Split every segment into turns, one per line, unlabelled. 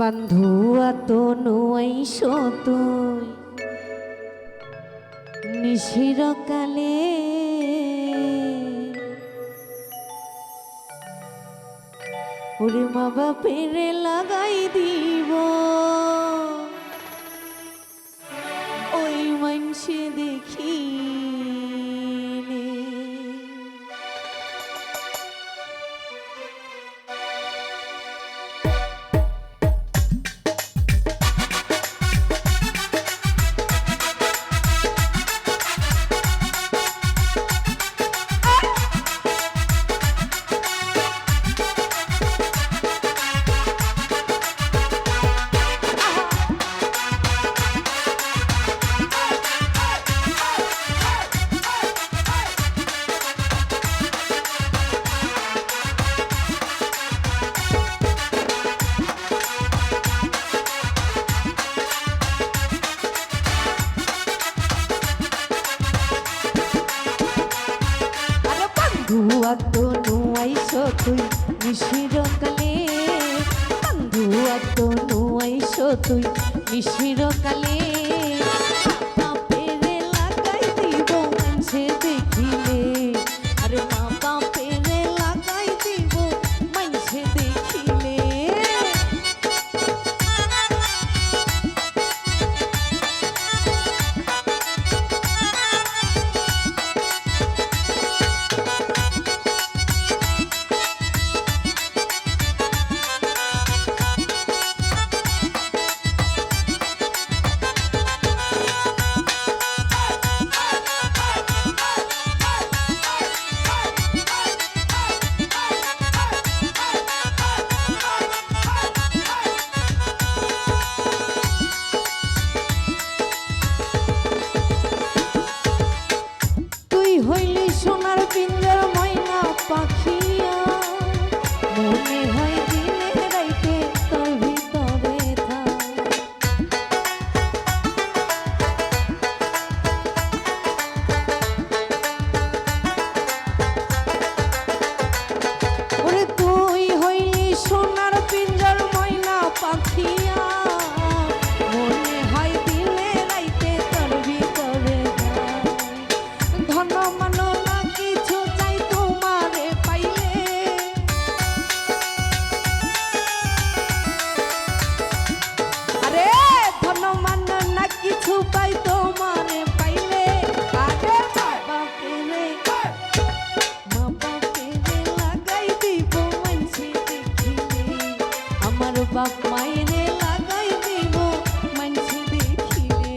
বান্ধুয়া তো নয়াইছো তুই নিশির কালে ওরে মা বাপের লাগাই দিব ওই মানসে দেখি বন্ধুয়া তো নয়াইছো তুই নিশির কালে বন্ধুয়া তো নয়াইছো তুই নিশির কালে বাপের লাগাই দিব মানসে দেখিলে আরে মা বাপের লাগাই দিব মানসে দেখিলে হইলি সোনার পিঞ্জর ময়না পাখিয়া মনে হয় দিনে রাইতে তোর ভিতরে ওরে তুই হইলি সোনার পিঞ্জর ময়না পাখিয়া মনে হয় দিনে রাইতে তোর ভিতরে ধন মানো না কিছু চাই তোমারে পাইলে আরে ধন মানো না কিছু পাই তোমারে পাইলে আরে বাবা পেলে মা বাপেরে লাগাই দিব মানসে দেখিলে আমার বাপ মায়েরে লাগাই দিব মানসে দেখিলে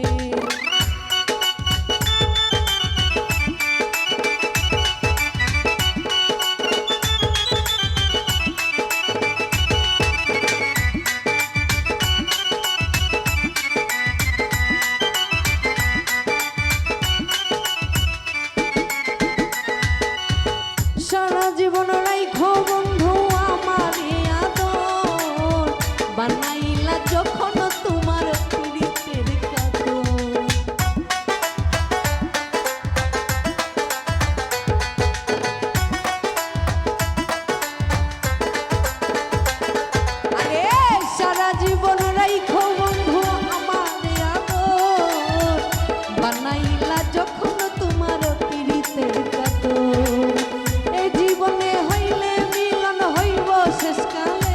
সারা জীবন রাইখো বন্ধু আমার আদর বানাইলা যখন তোমার প্রীতের কাতর আরে সারা জীবন রাইখো বন্ধু আমার আদর বানাইলা যখন তোমার প্রীতের কাতর জীবনে হইলে মিলন হইব শেষকালে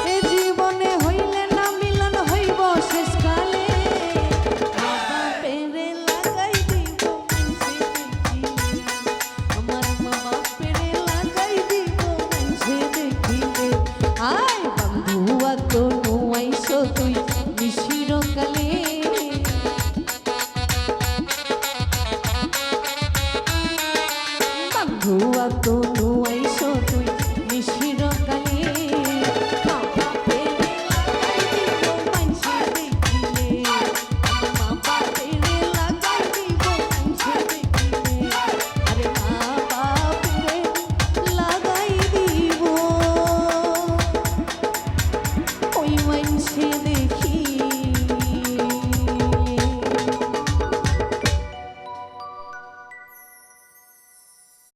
এ জীবনে হইলে না মিলন হইব শেষকালে বাপেরে লাগাই দিব মানসে দেখিলে আমার মা বাপেরে লাগাই দিব মানসে দেখিলে আয় বন্ধুয়া তো নয়াইছো তুই নিশির কালে বন্ধুয়া তো নয়াইছো তুই নিশির কালে মা বাপেরে লাগাই দিব মানসে দেখিলে মা বাপেরে লাগাই দিব মানসে দেখিলে আরে মা বাপেরে লাগাই দিব ওই মানসে দেখিলে